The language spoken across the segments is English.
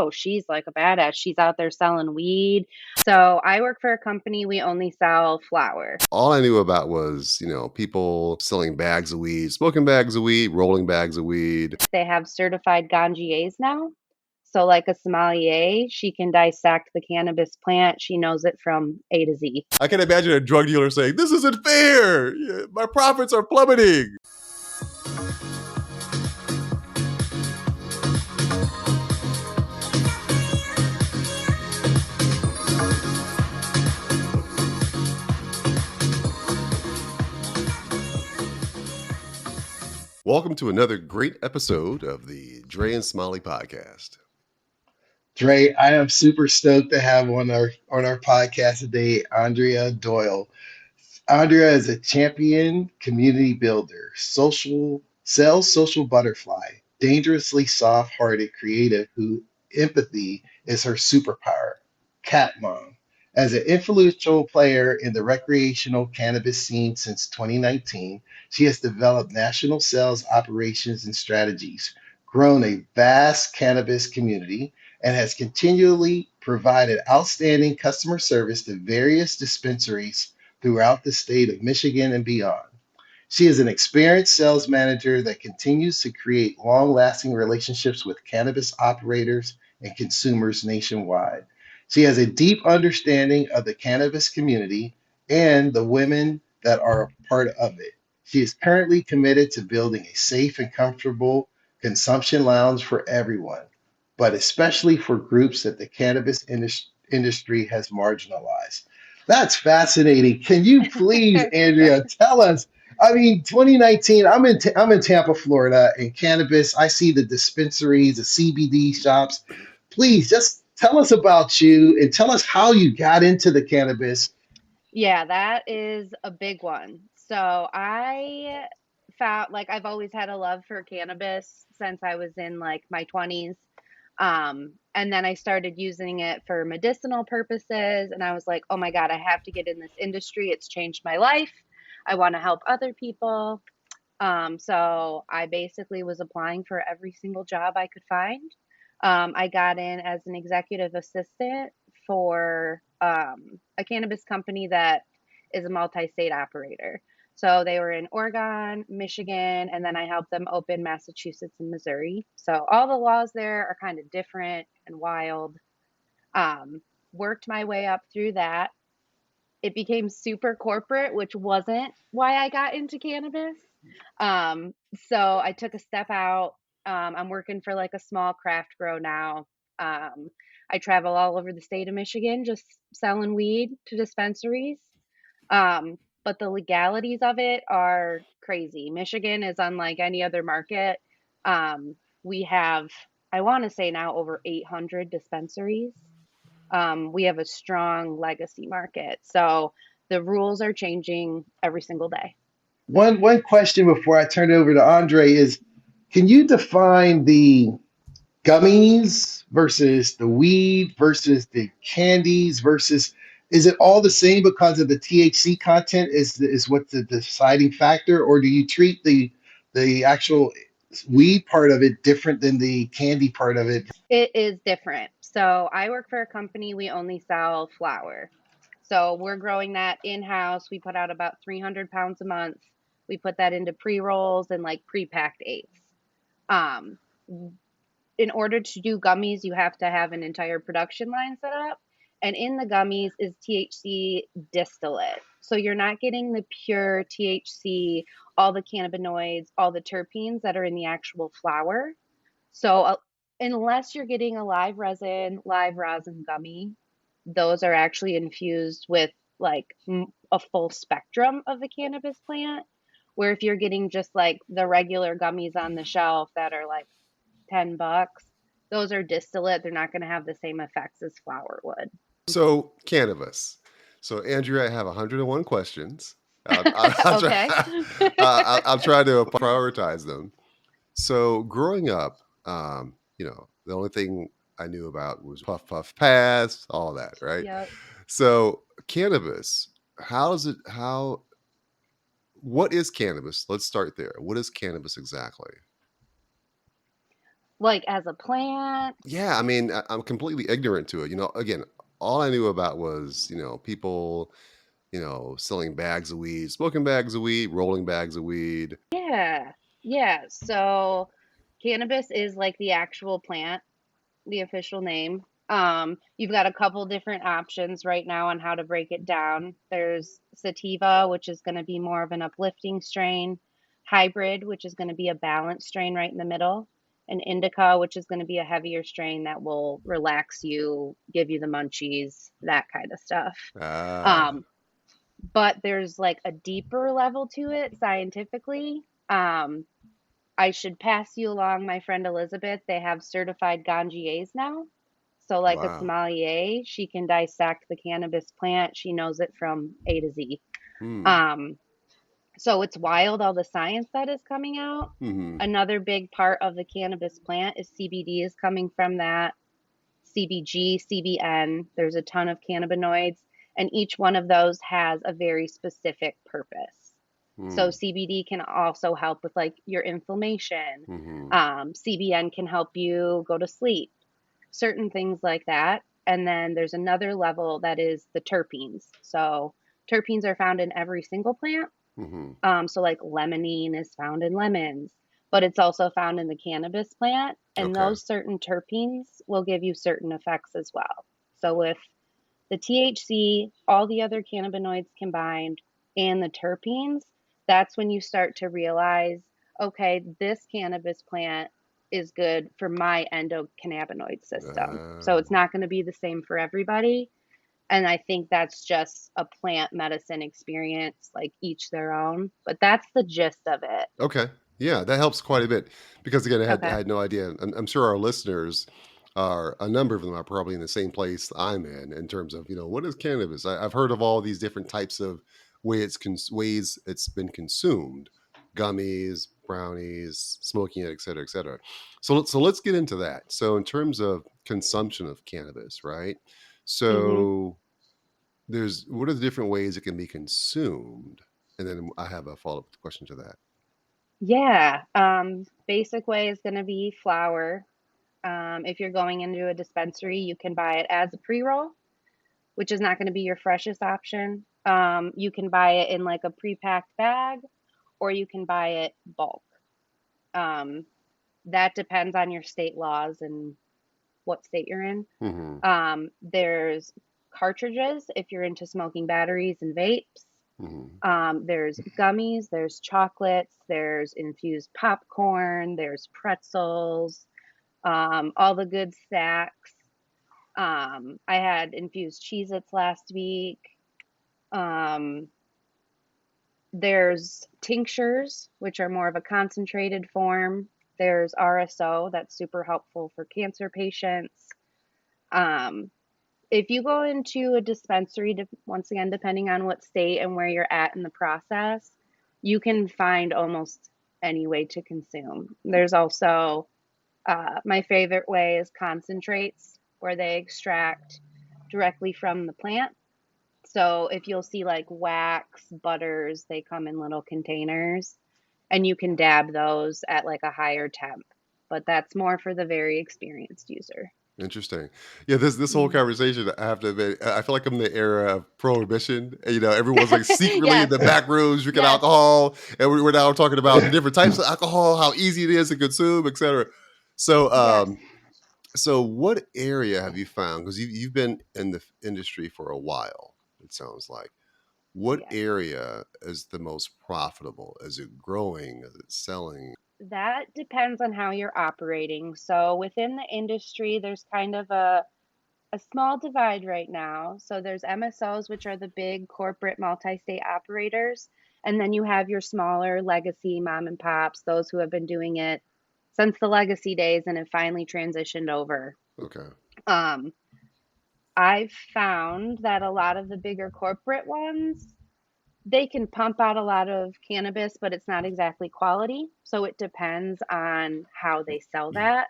oh, she's like a badass. She's out there selling weed. So I work for a company. We only sell flower. All I knew about was, people selling bags of weed, smoking bags of weed, rolling bags of weed. They have certified ganjiers now. So, like a sommelier, she can dissect the cannabis plant. She knows it from A to Z. I can imagine a drug dealer saying, "This isn't fair. My profits are plummeting." Welcome to another great episode of the Dre and Smiley Podcast. Dre, I am super stoked to have on our podcast today, Andrea Doyle. Andrea is a champion community builder, social butterfly, dangerously soft-hearted creative who empathy is her superpower. Cat mom. As an influential player in the recreational cannabis scene since 2019, she has developed national sales operations and strategies, grown a vast cannabis community, and has continually provided outstanding customer service to various dispensaries throughout the state of Michigan and beyond. She is an experienced sales manager that continues to create long lasting relationships with cannabis operators and consumers nationwide. She has a deep understanding of the cannabis community and the women that are a part of it. She is currently committed to building a safe and comfortable consumption lounge for everyone, but especially for groups that the industry has marginalized. That's fascinating. Can you please, Andrea, tell us? I mean, 2019. I'm in Tampa, Florida, and cannabis. I see the dispensaries, the CBD shops. Please, just tell us about you and tell us how you got into the cannabis. Yeah, that is a big one. So I found like I've always had a love for cannabis since I was in like my 20s. And then I started using it for medicinal purposes. And I was like, oh my God, I have to get in this industry. It's changed my life. I want to help other people. So I basically was applying for every single job I could find. I got in as an executive assistant for a cannabis company that is a multi state operator. So they were in Oregon, Michigan, and then I helped them open Massachusetts and Missouri. So all the laws there are kind of different and wild. Um, Worked my way up through that. It became super corporate, which wasn't why I got into cannabis. Um, so I took a step out. I'm working for like a small craft grow now. I travel all over the state of Michigan just selling weed to dispensaries. But the legalities of it are crazy. Michigan is unlike any other market. We have, I want to say now, over 800 dispensaries. We have a strong legacy market. So the rules are changing every single day. One question before I turn it over to Andre is, can you define the gummies versus the weed versus the candies versus, is it all the same because of the THC content is what the deciding factor, or do you treat the actual weed part of it different than the candy part of it? It is different. So I work for a company, we only sell flower. So we're growing that in house. We put out about 300 pounds a month. We put that into pre rolls and like pre packed eighths. Um, in order to do gummies, you have to have an entire production line set up. And in the gummies is THC distillate. So you're not getting the pure THC, all the cannabinoids, all the terpenes that are in the actual flower. So unless you're getting a live rosin gummy, those are actually infused with like a full spectrum of the cannabis plant. Where if you're getting just like the regular gummies on the shelf that are like $10, those are distillate. They're not going to have the same effects as flower would. So, cannabis. So, Andrea, I have 101 questions. I'll try. Okay. I'll try to prioritize them. So, growing up, the only thing I knew about was puff puff pass, all that, right? Yep. So, cannabis. How is it? How? What is cannabis? Let's start there. What is cannabis exactly? Like as a plant? Yeah, I mean, I'm completely ignorant to it. Again, all I knew about was, people, selling bags of weed, smoking bags of weed, rolling bags of weed. Yeah. Yeah. So cannabis is like the actual plant, the official name. You've got a couple different options right now on how to break it down. There's sativa, which is going to be more of an uplifting strain, hybrid, which is going to be a balanced strain right in the middle, and indica, which is going to be a heavier strain that will relax you, give you the munchies, that kind of stuff. Ah, Um, but there's like a deeper level to it scientifically. Um, I should pass you along my friend Elizabeth. They have certified ganjiers now. So, like a wow. sommelier, she can dissect the cannabis plant. She knows it from A to Z. Hmm. Um, so it's wild, all the science that is coming out. Hmm. Another big part of the cannabis plant is CBD is coming from that. CBG, CBN. There's a ton of cannabinoids, and each one of those has a very specific purpose. So Hmm. CBD can also help with like your inflammation. Hmm. CBN can help you go to sleep, certain things like that. And then there's another level that is the terpenes. So terpenes are found in every single plant. Hmm. So like limonene is found in lemons, but it's also found in the cannabis plant. And Okay. those certain terpenes will give you certain effects as well. So with the THC, all the other cannabinoids combined, and the terpenes, that's when you start to realize, okay, this cannabis plant is good for my endocannabinoid system. So Uh, it's not going to be the same for everybody. And I think that's just a plant medicine experience, like each their own. But that's the gist of it. okay. Yeah, that helps quite a bit because again, I Okay. had no idea. I'm sure our listeners are a number of them are probably in the same place I'm in terms of what is cannabis. I've heard of all these different types of ways it's been consumed, gummies, brownies, smoking it, et cetera, et cetera. So let's get into that. So in terms of consumption of cannabis, right? Hmm. So there's what are the different ways it can be consumed? And then I have a follow-up question to that. Yeah. Basic way is going to be flour. If you're going into a dispensary, you can buy it as a pre roll, which is not going to be your freshest option. You can buy it in like a pre-packed bag, or you can buy it bulk. Um, that depends on your state laws and what state you're in. Hmm. There's cartridges if you're into smoking batteries and vapes. Hmm. There's gummies, there's chocolates, there's infused popcorn, there's pretzels, all the good snacks. I had infused Cheez-Its last week. Um, there's tinctures, which are more of a concentrated form. There's RSO, that's super helpful for cancer patients. Um, if you go into a dispensary, once again, depending on what state and where you're at in the process, you can find almost any way to consume. There's also my favorite way is concentrates, where they extract directly from the plant. So if you'll see like wax, butters, they come in little containers and you can dab those at like a higher temp. But that's more for the very experienced user. Interesting. Yeah, this whole Mhm. conversation, I have to admit, I feel like I'm in the era of prohibition. Everyone's like secretly in Yes, the back rooms drinking yes, alcohol, and we're now talking about the different types of alcohol, how easy it is to consume, etc. So, yes, so what area have you found? Because you've been in the industry for a while. It sounds like. What yes. area is the most profitable? Is it growing? Is it selling? That depends on how you're operating. So within the industry, there's kind of a small divide right now. So there's MSOs, which are the big corporate multi-state operators, and then you have your smaller legacy mom and pops, those who have been doing it since the legacy days and have finally transitioned over. Okay. Um, I've found that a lot of the bigger corporate ones, they can pump out a lot of cannabis, but it's not exactly quality. So it depends on how they sell that.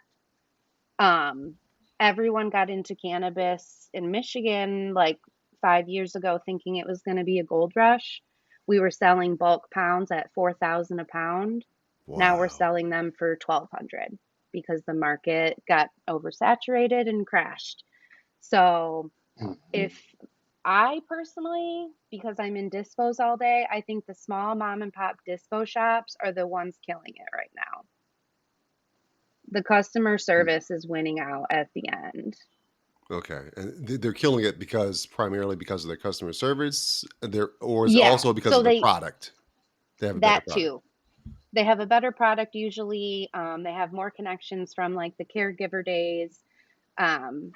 Um, Everyone got into cannabis in Michigan like 5 years ago, thinking it was going to be a gold rush. We were selling bulk pounds at 4,000 a pound. Now we're Wow. selling them for 1,200. because the market got oversaturated and crashed. So Mhm. if I personally, because I'm in dispos all day, I think the small mom and pop dispo shops are the ones killing it right now. The customer service is winning out at the end. Okay, and they're killing it because primarily because of their customer service, or is it Yeah, also because so of the product? They have a better that product. too. They have a better product usually. They have more connections from like the caregiver days. Um,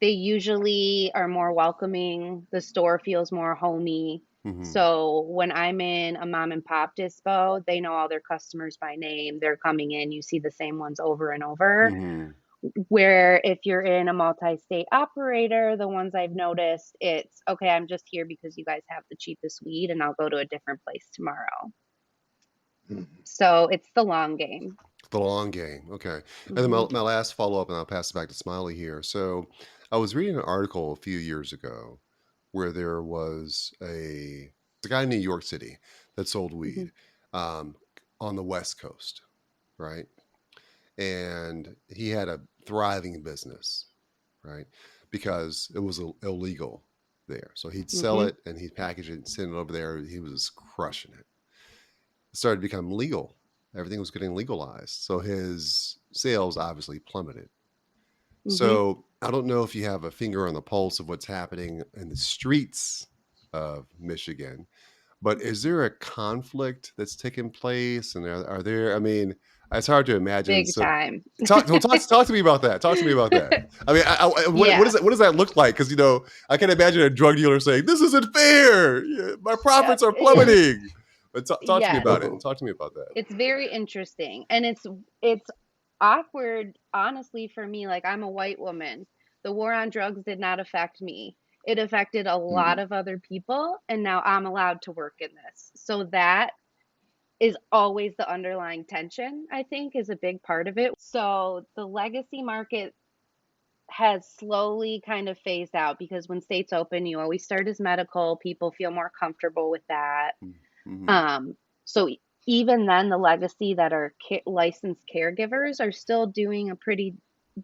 they usually are more welcoming. The store feels more homey. Hmm. So when I'm in a mom and pop dispo, they know all their customers by name. They're coming in, you see the same ones over and over. Hmm. Where if you're in a multi-state operator, the ones I've noticed, it's okay, I'm just here because you guys have the cheapest weed and I'll go to a different place tomorrow. Mhm. So it's the long game. The long game. Okay. And then Hmm. my last follow up, and I'll pass it back to Smiley here. So I was reading an article a few years ago where there was a guy in New York City that sold Hmm. weed um, on the West Coast, right? And he had a thriving business, right? Because it was illegal there. So he'd sell Hmm. it and he'd package it and send it over there. He was crushing it. It started to become legal. Everything was getting legalized. So his sales obviously plummeted. Hmm. So I don't know if you have a finger on the pulse of what's happening in the streets of Michigan, but is there a conflict that's taking place? And are there, I mean, it's hard to imagine. Big So time. talk to me about that. Talk to me about that. I mean, Yeah. what does that look like? Because, I can imagine a drug dealer saying, this isn't fair. My profits are Yeah. plummeting. But talk to me Yes. about it. Uh-oh. Talk to me about that. It's very interesting. And it's awkward, honestly, for me. Like, I'm a white woman. The war on drugs did not affect me. It affected a lot Mhm. of other people, and now I'm allowed to work in this. So that is always the underlying tension, I think, is a big part of it. So the legacy market has slowly kind of phased out because when states open, you always start as medical. People feel more comfortable with that. Mm-hmm. Um, so even then, the legacy that are licensed caregivers are still doing a pretty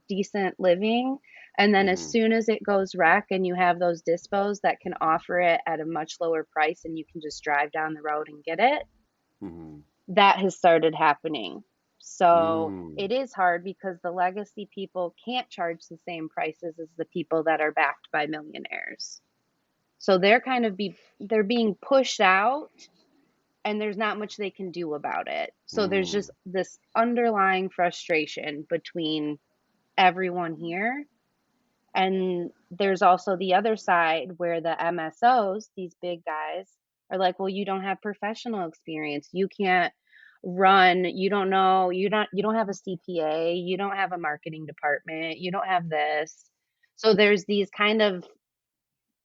decent living. And then as Mm-hmm. soon as it goes rec and you have those dispos that can offer it at a much lower price and you can just drive down the road and get it, Mm-hmm. that has started happening. So Mm. it is hard because the legacy people can't charge the same prices as the people that are backed by millionaires. So they're being pushed out and there's not much they can do about it. So there's Mm. just this underlying frustration between everyone here. And there's also the other side where the MSOs, these big guys, are like, well, you don't have professional experience. You can't run, you don't know, you don't have a CPA, you don't have a marketing department, you don't have this. So there's these kind of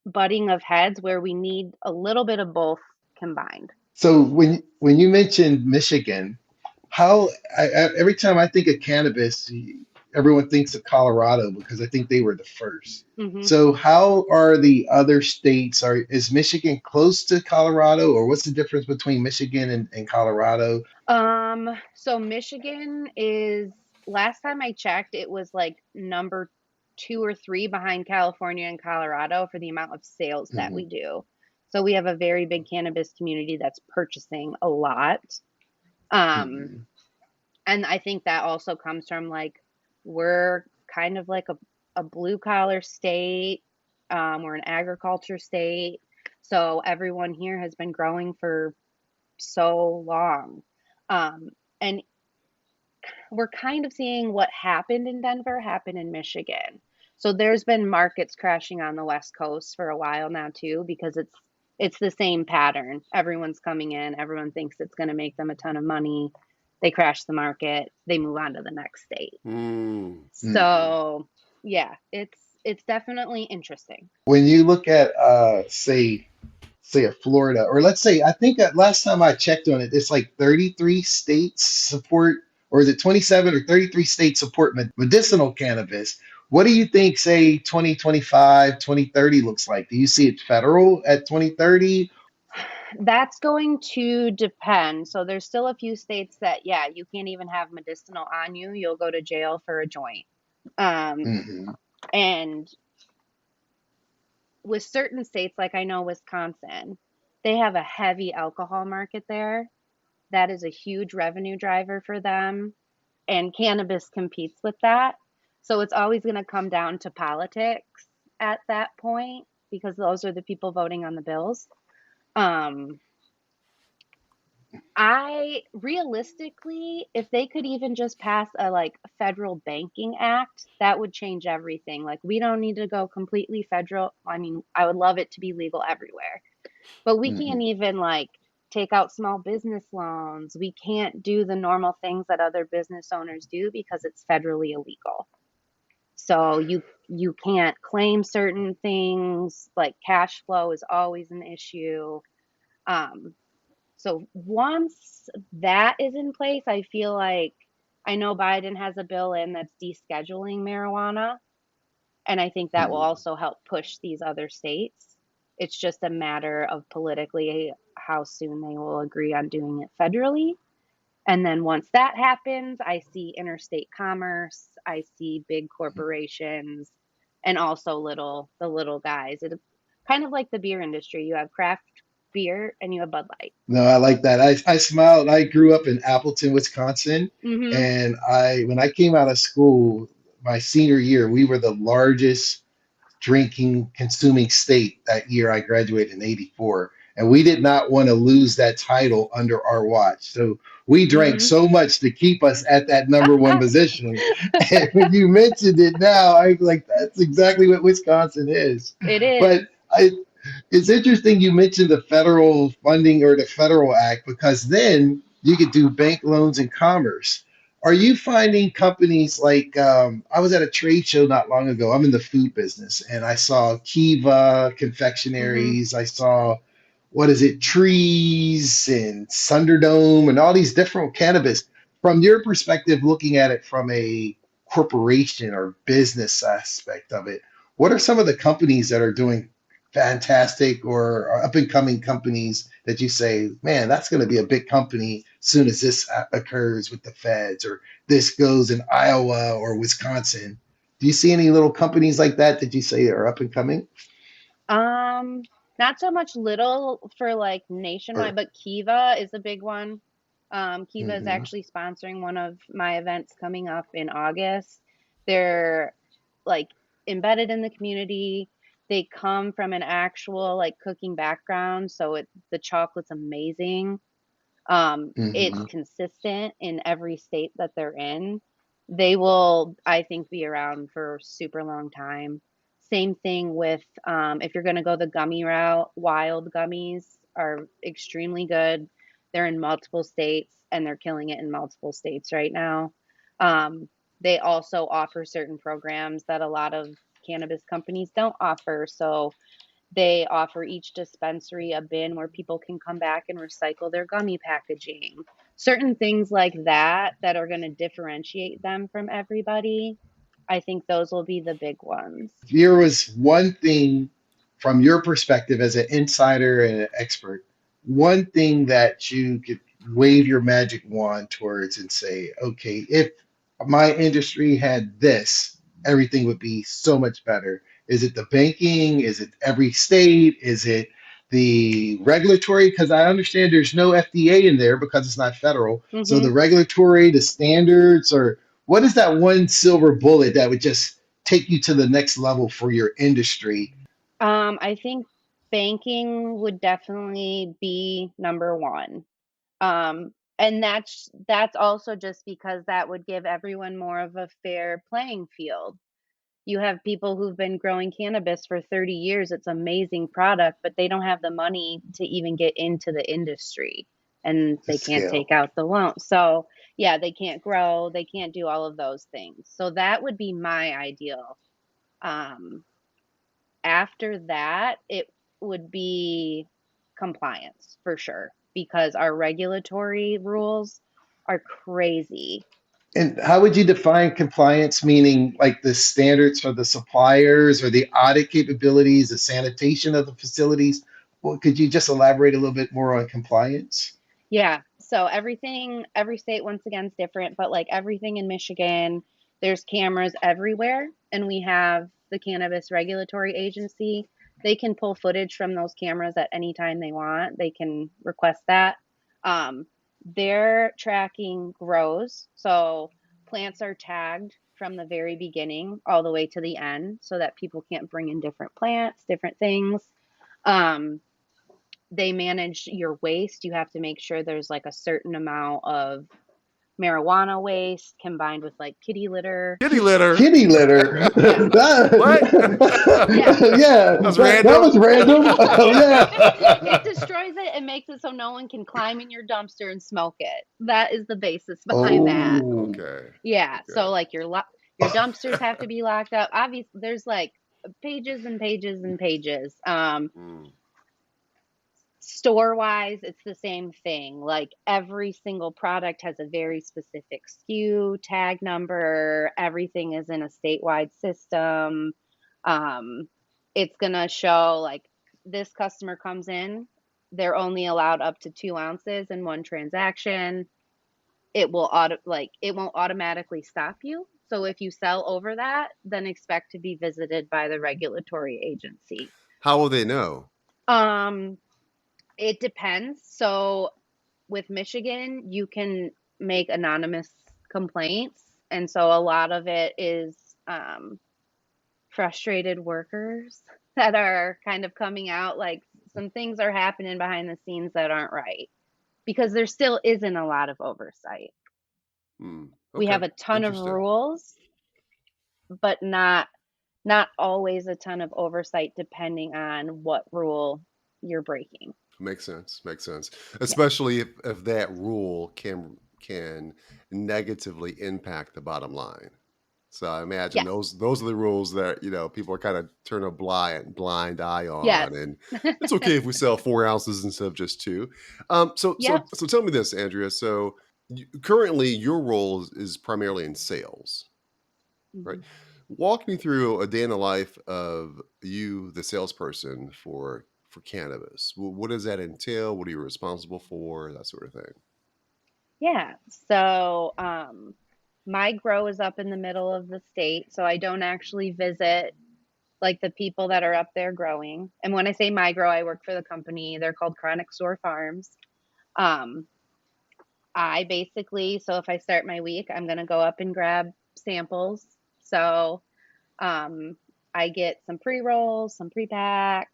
butting of heads where we need a little bit of both combined. So when you mentioned Michigan, how every time I think of cannabis, everyone thinks of Colorado because I think they were the first. Hmm. So how are the other states? Is Michigan close to Colorado, or what's the difference between Michigan and Colorado? So Michigan is, last time I checked, it was like number two or three behind California and Colorado for the amount of sales that Hmm. we do. So we have a very big cannabis community that's purchasing a lot. Um, Hmm. and I think that also comes from like we're kind of like a blue collar state. We're an agriculture state. So everyone here has been growing for so long. Um, and we're kind of seeing what happened in Denver happen in Michigan. So there's been markets crashing on the West Coast for a while now too, because it's the same pattern. Everyone's coming in, everyone thinks it's going to make them a ton of money. They crash the market, they move on to the next state. Mm. Hmm. So yeah, it's definitely interesting. When you look at say a Florida, or let's say, I think that last time I checked on it, it's like 33 states support, or is it 27 or 33 states support medicinal cannabis. What do you think, say, 2025, 2030 looks like? Do you see it federal at 2030? That's going to depend. So there's still a few states that, yeah, you can't even have medicinal on you. You'll go to jail for a joint. Um, Hmm. and with certain states, like I know Wisconsin, they have a heavy alcohol market there. That is a huge revenue driver for them. And cannabis competes with that. So it's always going to come down to politics at that point because those are the people voting on the bills. Um, I realistically, if they could even just pass a like federal banking act, that would change everything. Like we don't need to go completely federal. I mean, I would love it to be legal everywhere, but we Hmm. can't even like take out small business loans. We can't do the normal things that other business owners do because it's federally illegal. So you can't claim certain things, like cash flow is always an issue. Um, so once that is in place, I feel like I know Biden has a bill in that's descheduling marijuana, and I think that will Hmm. also help push these other states. It's just a matter of politically how soon they will agree on doing it federally. And then once that happens, I see interstate commerce, I see big corporations, and also the little guys. It kind of like the beer industry. You have craft beer and you have Bud Light. No, I like that. I smiled. I grew up in Appleton, Wisconsin, Mhm. and when I came out of school, my senior year, we were the largest drinking, consuming state that year. I graduated in '84, and we did not want to lose that title under our watch. So we drank Mhm. so much to keep us at that number one position. And when you mentioned it now, I like that's exactly what Wisconsin is. It is. But I, it's interesting you mentioned the federal funding or the federal act because then you could do bank loans and commerce. Are you finding companies like I was at a trade show not long ago? I'm in the food business and I saw Kiva Mhm. confectionaries. I saw what is it, Trees and Thunderdome and all these different cannabis. From your perspective, looking at it from a corporation or business aspect of it, what are some of the companies that are doing fantastic or up and coming companies that you say, man, that's going to be a big company as soon as this occurs with the feds or this goes in Iowa or Wisconsin? Do you see any little companies like that that you say are up and coming? Um, Not so much little for like Or nationwide, but Kiva is a big one. Kiva is mhm. actually sponsoring one of my events coming up in August. They're like embedded in the community. They come from an actual like cooking background, so the chocolate's amazing. It's Mhm. consistent in every state that they're in. They will, I think, be around for a super long time. Same thing with if you're going to go the gummy route, wild gummies are extremely good. They're in multiple states and they're killing it in multiple states right now. Um, they also offer certain programs that a lot of cannabis companies don't offer. So they offer each dispensary a bin where people can come back and recycle their gummy packaging. Certain things like that that are going to differentiate them from everybody. I think those will be the big ones. If there was one thing from your perspective as an insider and an expert, one thing that you could wave your magic wand towards and say, okay, if my industry had this, everything would be so much better. Is it the banking? Is it every state? Is it the regulatory? Because I understand there's no FDA in there because it's not federal. So Hmm. the regulatory, the standards, or what is that one silver bullet that would just take you to the next level for your industry? I think banking would definitely be number one. And that's also just because that would give everyone more of a fair playing field. You have people who've been growing cannabis for 30 years. It's an amazing product, but they don't have the money to even get into the industry and The they can't scale. take out the loan. So, yeah, they can't grow, they can't do all of those things. So, that would be my ideal. Um, After that, it would be compliance for sure because our regulatory rules are crazy. And how would you define compliance, meaning like the standards for the suppliers or the audit capabilities, the sanitation of the facilities? Well, could you just elaborate a little bit more on compliance? Yeah. So everything, every state once again is different, but like everything in Michigan, there's cameras everywhere, and we have the Cannabis Regulatory Agency. They can pull footage from those cameras at any time they want. They can request that. Um, they're tracking grows, so plants are tagged from the very beginning all the way to the end, so that people can't bring in different plants, different things. Um, they manage your waste. You have to make sure there's like a certain amount of marijuana waste combined with like kitty litter. Kitty litter. Kitty litter. Yeah. What? Yeah. Yeah, That's that random. was random. Oh, It yeah. destroys it and makes it so no one can climb in your dumpster and smoke it. That is the basis behind that. Oh. Okay. Yeah. So Okay. like your dumpsters have to be locked up. Obviously, there's like pages and pages and pages. Mm. Store wise, it's the same thing. Like every single product has a very specific SKU, tag number, everything is in a statewide system. Um, it's going to show like this customer comes in, they're only allowed up to 2 ounces in one transaction. It will it won't automatically stop you. So if you sell over that, then expect to be visited by the regulatory agency. How will they know? Um, it depends. So with Michigan, you can make anonymous complaints. And so a lot of it is frustrated workers that are kind of coming out like some things are happening behind the scenes that aren't right because there still isn't a lot of oversight. We Okay. have a ton of Interesting. rules, but not always a ton of oversight depending on what rule you're breaking. Makes sense. Makes sense. Yeah. Especially if that rule can negatively impact the bottom line. So I imagine Yes. those are the rules that people are kind of turn a blind eye Yes. on, and it's okay if we sell 4 ounces instead of just two. So Yep. tell me this, Andrea. So currently your role is primarily in sales, right? Mhm. Walk me through a day in the life of you, the salesperson for cannabis. What does that entail? What are you responsible for? That sort of thing. Yeah. So, my grow is up in the middle of the state, so I don't actually visit like the people that are up there growing. And when I say my grow, I work for the company. They're called Chronic Store Farms. Um, I basically, so if I start my week, I'm going to go up and grab samples. So, um, I get some pre-rolls, some pre-packs.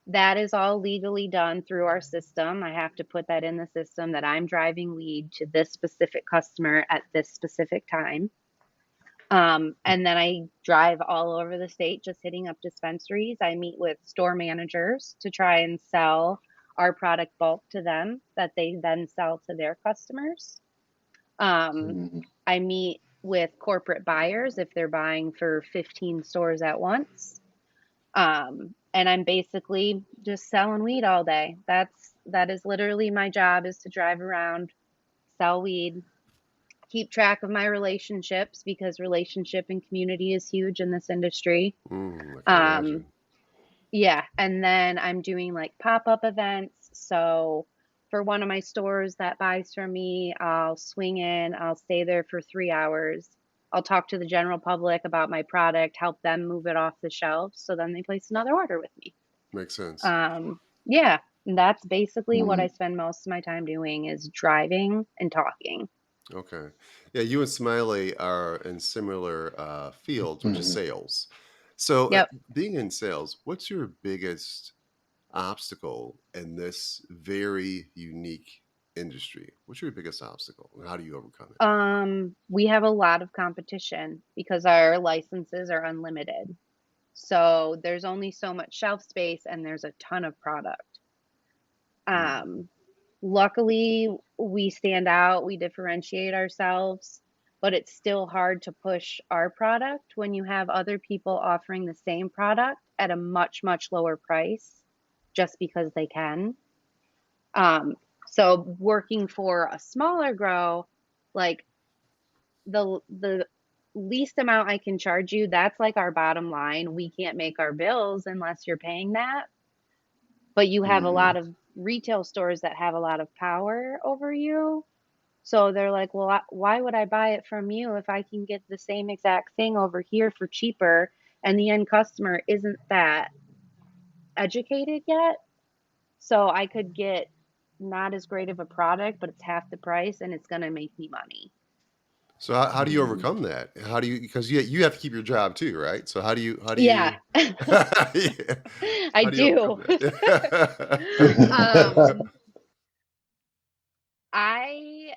That is all legally done through our system. I have to put that in the system that I'm driving weed to this specific customer at this specific time. And then I drive all over the state just hitting up dispensaries. I meet with store managers to try and sell our product bulk to them that they then sell to their customers. I meet with corporate buyers if they're buying for 15 stores at once. And I'm basically just selling weed all day. That is literally my job, is to drive around, sell weed, keep track of my relationships because relationship and community is huge in this industry. I can Um, imagine. yeah, and then I'm doing like pop-up events. So for one of my stores that buys from me, I'll swing in, I'll stay there for 3 hours. I'll talk to the general public about my product, help them move it off the shelves, so then they place another order with me. Makes sense. Yeah, and that's basically what I spend most of my time doing, is driving and talking. Okay. Yeah, you and Smiley are in similar fields, which is sales. So, Yep. being in sales, what's your biggest obstacle in this very unique industry? What's your biggest obstacle, and how do you overcome it? We have a lot of competition because our licenses are unlimited. So there's only so much shelf space and there's a ton of product. Luckily, we stand out, we differentiate ourselves, but it's still hard to push our product when you have other people offering the same product at a much, much lower price just because they can. So working for a smaller grow, like the least amount I can charge you, that's like our bottom line. We can't make our bills unless you're paying that. but you have a Mm. lot of retail stores that have a lot of power over you. So they're like, well, why would I buy it from you if I can get the same exact thing over here for cheaper and the end customer isn't that educated yet? So I could get not as great of a product, but it's half the price and it's going to make me money. So how do you Mm. overcome that? How do you, because you have to keep your job too, right? So how do Yeah, you yeah, I how do you overcome do. that? um, I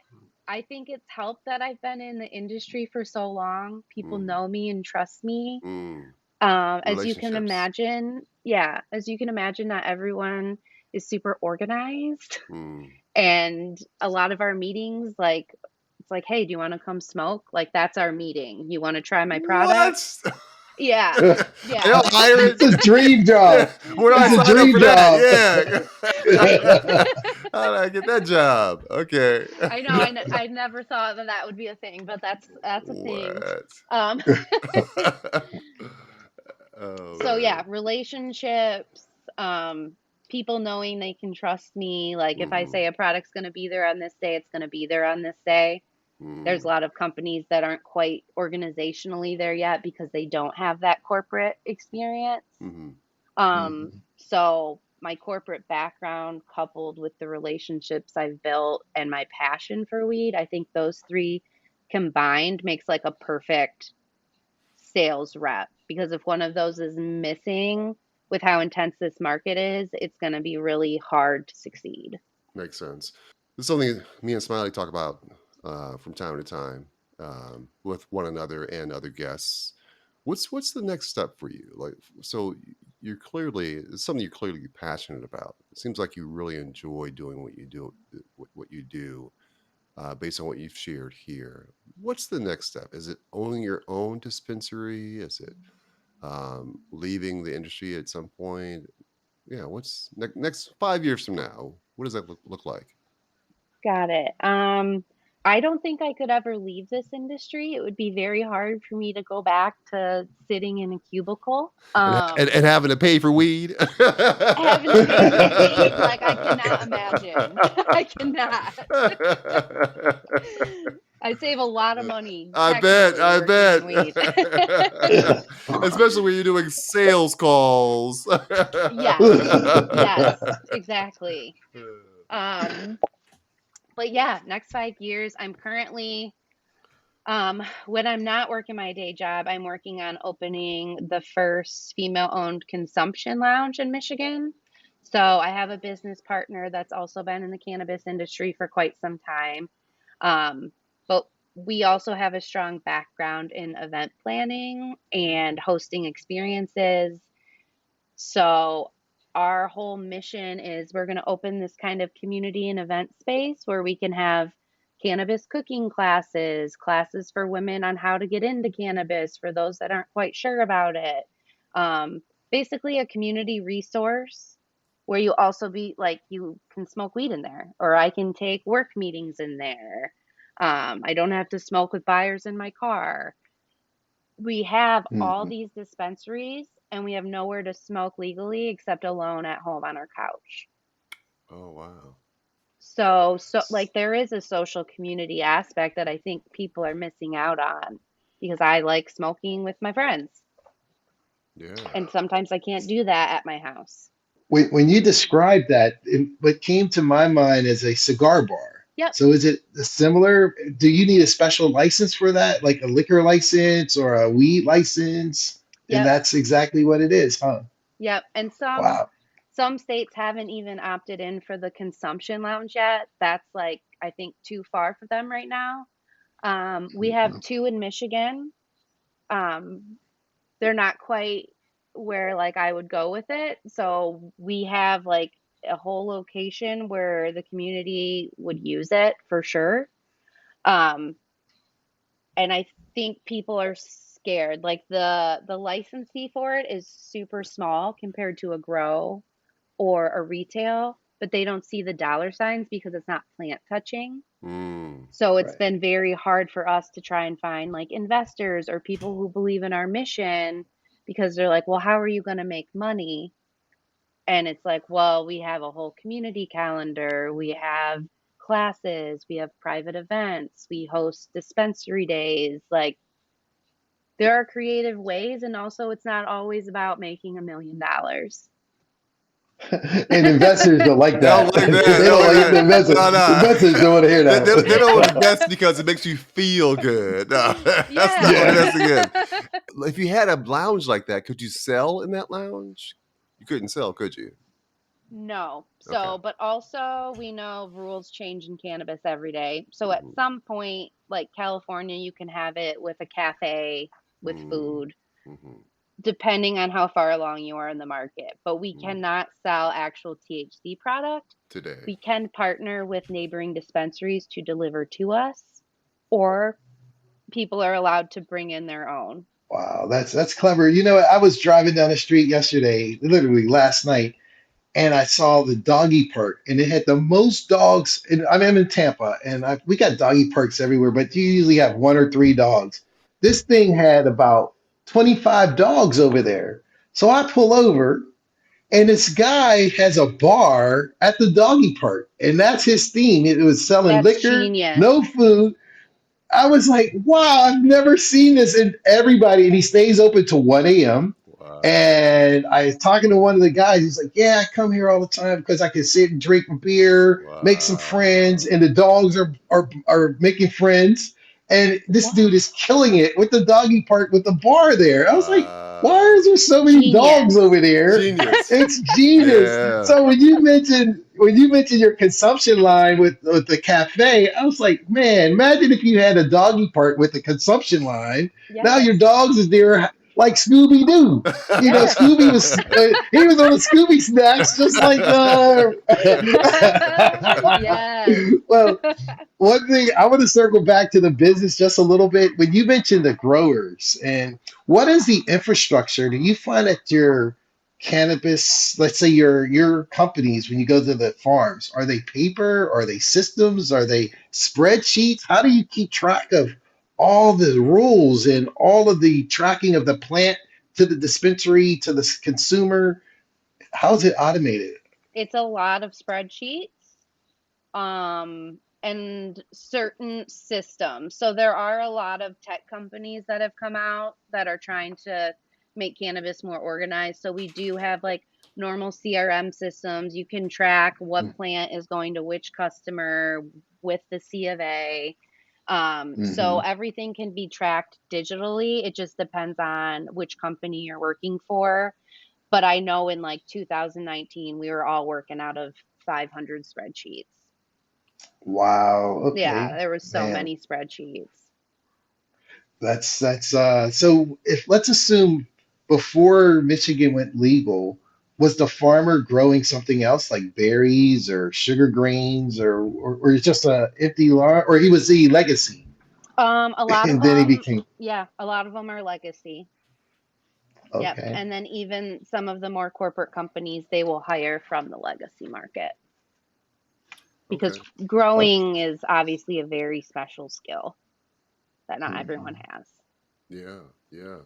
I think it's helped that I've been in the industry for so long. People Mm, know me and trust me. mm. As you can Relationships. imagine, yeah, as you can imagine, not everyone is super organized. Mm. And a lot of our meetings, like, it's like, hey, do you want to come smoke? Like, that's our meeting. You want to try my product? What? Yeah, Are yeah. y'all hiring? It's a dream job. Where do I It's a sign up dream for that? job. Yeah. How did I get that job? Okay. I know. I never thought that that would be a thing, but that's a thing. What? Um, Oh so yeah, man. relationships, um, people knowing they can trust me. Like if I Mm-hmm. say a product's going to be there on this day, it's going to be there on this day. There's a Mm, lot of companies that aren't quite organizationally there yet because they don't have that corporate experience. mm-hmm. Mhm. So my corporate background coupled with the relationships I've built and my passion for weed, I think those three combined makes like a perfect sales rep, because if one of those is missing with how intense this market is, it's going to be really hard to succeed. Makes sense. This is something me and Smiley talk about from time to time with one another and other guests. What's the next step for you? Like, so you're clearly, it's something you're clearly passionate about. It seems like you really enjoy doing what you do, what you do, based on what you've shared here. What's the next step? Is it owning your own dispensary? Is it leaving the industry at some point? Yeah. What's next 5 years from now? What does that look like? Got it. I don't think I could ever leave this industry. It would be very hard for me to go back to sitting in a cubicle. And having to pay for weed. Having to pay for weed, like I cannot imagine. I cannot. I save a lot of money I bet, technically I working bet. in weed. Especially when you're doing sales calls. Yes. Yes, exactly. Um, but yeah, next 5 years, I'm currently, when I'm not working my day job, I'm working on opening the first female-owned consumption lounge in Michigan. So I have a business partner that's also been in the cannabis industry for quite some time. But we also have a strong background in event planning and hosting experiences. So our whole mission is we're going to open this kind of community and event space where we can have cannabis cooking classes, classes for women on how to get into cannabis for those that aren't quite sure about it. Basically, a community resource where you also be like, you can smoke weed in there, or I can take work meetings in there. I don't have to smoke with buyers in my car. We have all Mhm. these dispensaries and we have nowhere to smoke legally except alone at home on our couch. Oh wow. So like there is a social community aspect that I think people are missing out on because I like smoking with my friends Yeah. and sometimes I can't do that at my house. When you described that, what came to my mind is a cigar bar. Yep, So is it similar? Do you need a special license for that, like a liquor license or a weed license? And yep, that's exactly what it is, huh? yep. And Wow. some states haven't even opted in for the consumption lounge yet. That's like I think too far for them right now. We have Mhm. two in Michigan. Um, they're not quite where like I would go with it. So we have like a whole location where the community would use it for sure. Um, and I think people are scared. Like the license fee for it is super small compared to a grow or a retail, but they don't see the dollar signs because it's not plant touching. Mm. So it's Right. been very hard for us to try and find like investors or people who believe in our mission because they're like, well, how are you going to make money? And it's like, well, we have a whole community calendar, we have classes, we have private events, we host dispensary days. Like, there are creative ways, and also it's not always about making $1 million. And investors don't like They don't that. like They that. They don't don't like like the that. investors. No, no. Investors don't want to hear They don't that. invest because it makes you feel good. No, that's not what Yeah. Yeah. investing is. If you had a lounge like that, could you sell in that lounge? You couldn't sell, could you? No. Okay. So, but also we know rules change in cannabis every day. So at Mhm, some point, like California, you can have it with a cafe with mhm, food, mhm, depending on how far along you are in the market. But we mhm. cannot sell actual THC product. Today. We can partner with neighboring dispensaries to deliver to us, or people are allowed to bring in their own. Wow, that's clever. You know, I was driving down the street yesterday, literally last night, and I saw the doggy park, and it had the most dogs. And I'm in Tampa, and we got doggy parks everywhere, but you usually have one or three dogs. This thing had about 25 dogs over there. So I pull over, and this guy has a bar at the doggy park, and that's his theme. It was selling That's liquor, genius. no food. I was like, wow, I've never seen this. And everybody, and he stays open till 1 a.m. Wow. And I was talking to one of the guys. He's like, yeah, I come here all the time because I can sit and drink a beer, make some friends, Wow. and the dogs are making friends. And this dude What? is killing it with the doggy park with the bar there. I was like, why Wow. is there so many dogs Genius. over there? Genius. It's genius. Yeah. So when you mentioned your consumption line with the cafe, I was like, man, imagine if you had a doggy park with a consumption line. Now Yes. your dogs is there like Scooby Doo. You know, Yes. Scooby was he was on the Scooby snacks just like Yes. well, one thing I want to circle back to the business just a little bit. When you mentioned the growers and what is the infrastructure? Do you find that your cannabis, let's say your companies, when you go to the farms, are they paper? Are they systems? Are they spreadsheets? How do you keep track of all the rules and all of the tracking of the plant to the dispensary to the consumer? How's it automated? It's a lot of spreadsheets, and certain systems. So there are a lot of tech companies that have come out that are trying to make cannabis more organized. So we do have like normal CRM systems. You can track what plant is going to which customer with the C of A. So Mm-hmm. everything can be tracked digitally. It just depends on which company you're working for. But I know in like 2019, we were all working out of 500 spreadsheets. Wow. Yeah, Okay. there was so Man. many spreadsheets. That's so if let's assume before Michigan went legal, was the farmer growing something else like berries or sugar grains or just a empty lot or he was the legacy A lot of and then he them, became yeah, a lot of them are legacy. Yep. okay. And then even some of the more corporate companies, they will hire from the legacy market, because Okay. Okay. growing is obviously a very special skill that not everyone Mhm. has. Yeah. Yeah.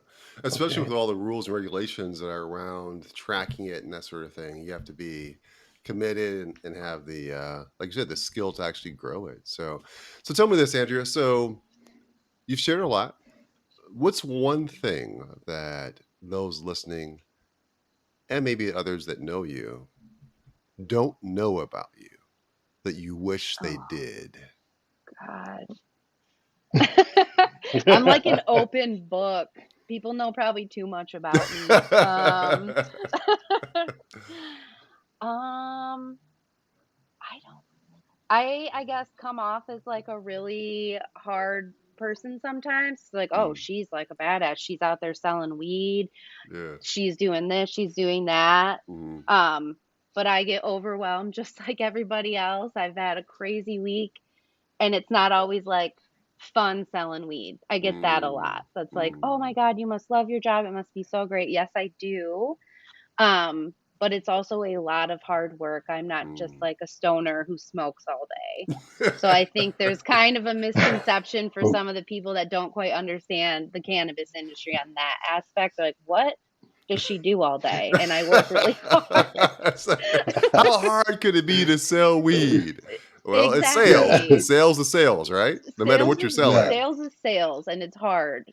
Especially with Okay. all the rules and regulations that are around tracking it and that sort of thing. You have to be committed and have the like you said, the skill to actually grow it. So tell me this, Andrea. So you've shared a lot. What's one thing that those listening and maybe others that know you don't know about you that you wish they Oh, did? God. I'm like an open book. People know probably too much about me. Um, I don't. I guess come off as like a really hard person sometimes. Like, oh, Mm, she's like a badass. She's out there selling weed. yeah. She's doing this, she's doing that. Mm, Um, but I get overwhelmed just like everybody else. I've had a crazy week, and it's not always like fun selling weed. I get that a mm, lot. That's like, "Oh my mm, God, you must love your job. It must be so great." Yes, I do. But it's also a lot of hard work. I'm not just mm. like a stoner who smokes all day. So I think there's kind of a misconception for some of the people that don't quite understand the cannabis industry on that aspect. They're like, what? does she do all day? And I work really hard. So, how hard could it be to sell weed? Well, it's sales. Exactly. Sales is sales, right? No matter what you're Yeah. selling. Sales is sales, and it's hard.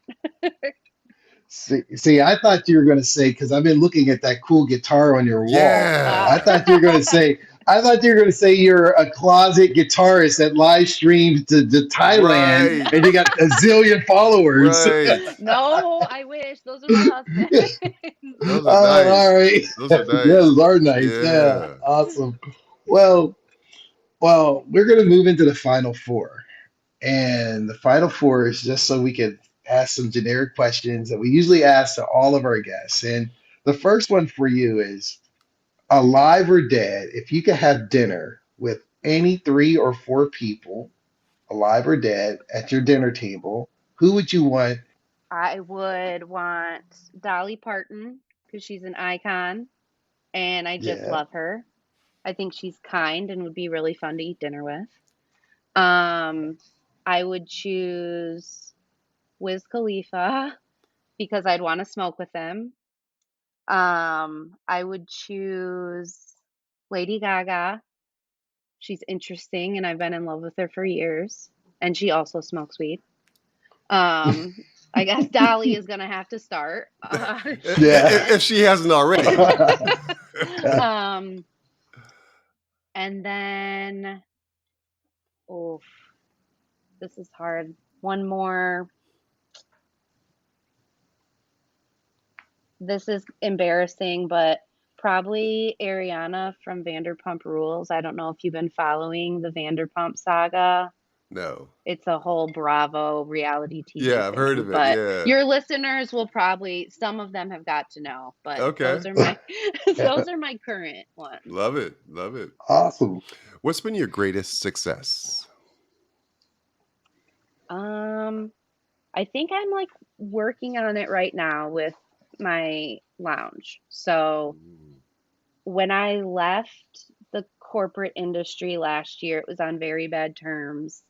See, I thought you were going to say, because I've been looking at that cool guitar on your wall. I Yeah. thought you were going to say, I thought you were going to say you're a closet guitarist that live streams to Thailand Right. and you got a zillion followers. Right. No, I wish. Those are my husbands. Those are Oh, all nice. right. Those are Yeah, nice. those are nice. Yeah, Yeah. awesome. Well, we're going to move into the final four. And the final four is just so we can ask some generic questions that we usually ask to all of our guests. And the first one for you is alive or dead, if you could have dinner with any three or four people, alive or dead, at your dinner table, who would you want? I would want Dolly Parton because she's an icon and I just Yeah, love her. I think she's kind and would be really fun to eat dinner with. Um, I would choose Wiz Khalifa because I'd want to smoke with him. I would choose Lady Gaga. She's interesting and I've been in love with her for years. And she also smokes weed. Um, I guess Dolly is gonna have to start. She's in yeah. it. If she hasn't already. Um, and then, oh, this is hard. One more. This is embarrassing, but probably Ariana from Vanderpump Rules. I don't know if you've been following the Vanderpump saga. No. It's a whole Bravo reality TV Yeah, I've heard thing, of it. but Yeah. your listeners will probably, some of them have got to know, but Okay. those are my those are my current ones. Love it. Love it. Awesome. What's been your greatest success? I think I'm like working on it right now with my lounge. So when I left the corporate industry last year, it was on very bad terms.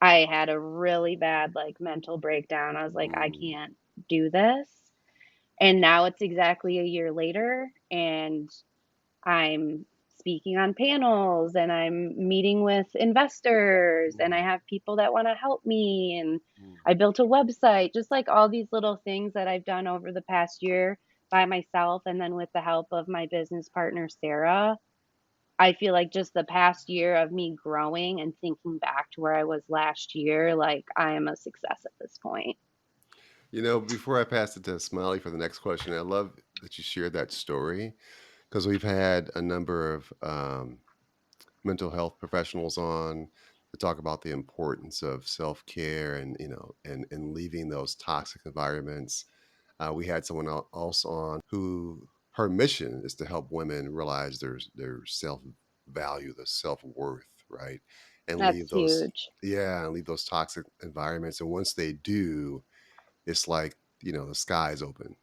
I had a really bad like mental breakdown. I was like, I can't do this. And now it's exactly a year later, and I'm speaking on panels and I'm meeting with investors and I have people that want to help me and I built a website, just like all these little things that I've done over the past year by myself and then with the help of my business partner Sarah. I feel like just the past year of me growing and thinking back to where I was last year, like I am a success at this point. You know, before I pass it to Smiley for the next question, I love that you shared that story because we've had a number of mental health professionals on to talk about the importance of self-care and, and leaving those toxic environments. We had someone else on who her mission is to help women realize their self-value, the self-worth, right? And That's leave those, huge. yeah, and leave those toxic environments. And once they do, it's like, the sky is open,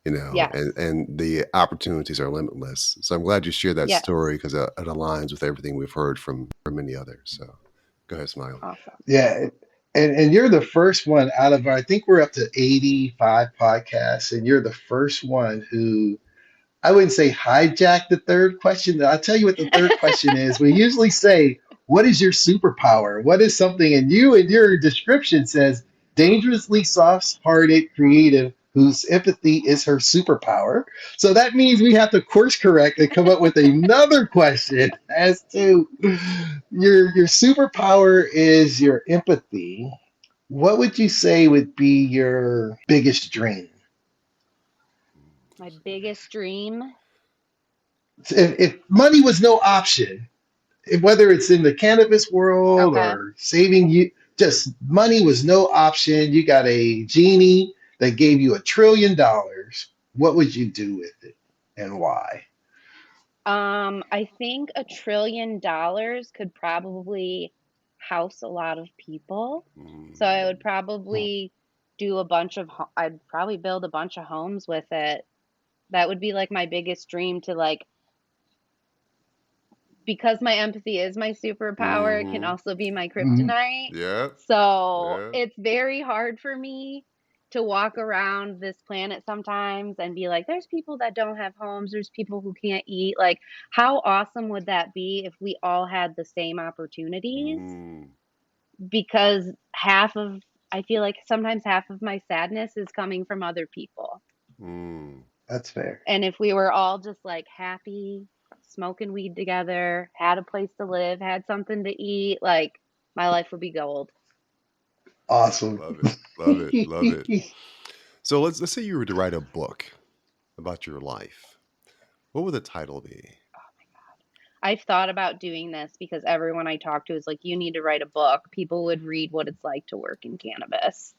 Yes. and the opportunities are limitless. So I'm glad you shared that Yes. story because it aligns with everything we've heard from many others. So go ahead, Smiley. Awesome. Yeah. And you're the first one out of, I think we're up to 85 podcasts, and you're the first one who I wouldn't say hijack the third question. I'll tell you what the third question is. We usually say, what is your superpower? What is something? And you in your description says, dangerously soft-hearted, creative, whose empathy is her superpower. So that means we have to course correct and come up with another question as to your superpower is your empathy. What would you say would be your biggest dream? My biggest dream. If money was no option, whether it's in the cannabis world Okay. or saving you, just money was no option. You got a genie that gave you $1 trillion. What would you do with it and why? I think $1 trillion could probably house a lot of people. So I would probably do I'd probably build a bunch of homes with it. That would be like my biggest dream to like, because my empathy is my superpower, it can also be my Mhm. kryptonite. Yeah. So Yeah. it's very hard for me to walk around this planet sometimes and be like, there's people that don't have homes, there's people who can't eat. Like, how awesome would that be if we all had the same opportunities? Mm, Because I feel like sometimes half of my sadness is coming from other people. mm, That's fair. And if we were all just like happy, smoking weed together, had a place to live, had something to eat, like my life would be gold. Awesome. love it. Love it. Love it. So let's say you were to write a book about your life. What would the title be? I've thought about doing this because everyone I talk to is like, you need to write a book. People would read what it's like to work in cannabis.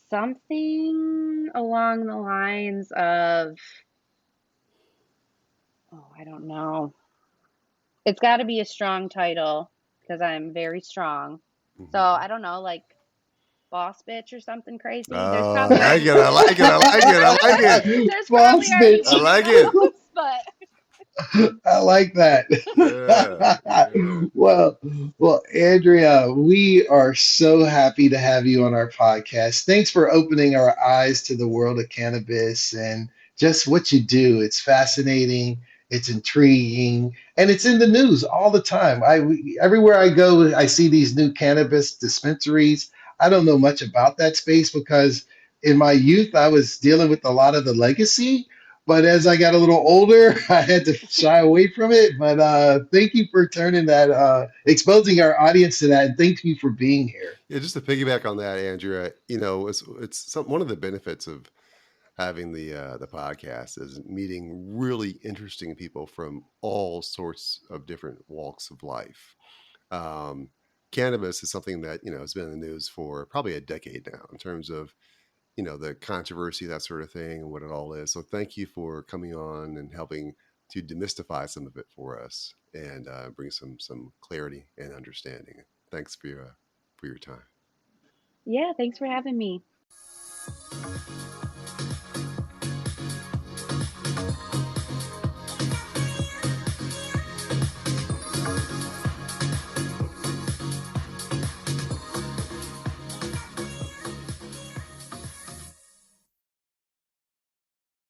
Something along the lines of, oh, I don't know. It's got to be a strong title because I'm very strong. So Mhm. I don't know, like Boss Bitch or something crazy. There's Oh, probably I like it. I like it. I like it. I like it. there's Boss probably already bitch. I one of like it. those, but I like that. Yeah. Yeah. well, Andrea, we are so happy to have you on our podcast. Thanks for opening our eyes to the world of cannabis and just what you do. It's fascinating, it's intriguing, and it's in the news all the time. Everywhere I go, I see these new cannabis dispensaries. I don't know much about that space because in my youth, I was dealing with a lot of the legacy. But as I got a little older, I had to shy away from it. But thank you for turning that, exposing our audience to that. And thank you for being here. Yeah, just to piggyback on that, Andrea, one of the benefits of having the podcast is meeting really interesting people from all sorts of different walks of life. Um, Cannabis is something that has been in the news for probably a decade now in terms of the controversy, that sort of thing, and what it all is. So thank you for coming on and helping to demystify some of it for us and bring some clarity and understanding. Thanks for your time. yeah, thanks for having me.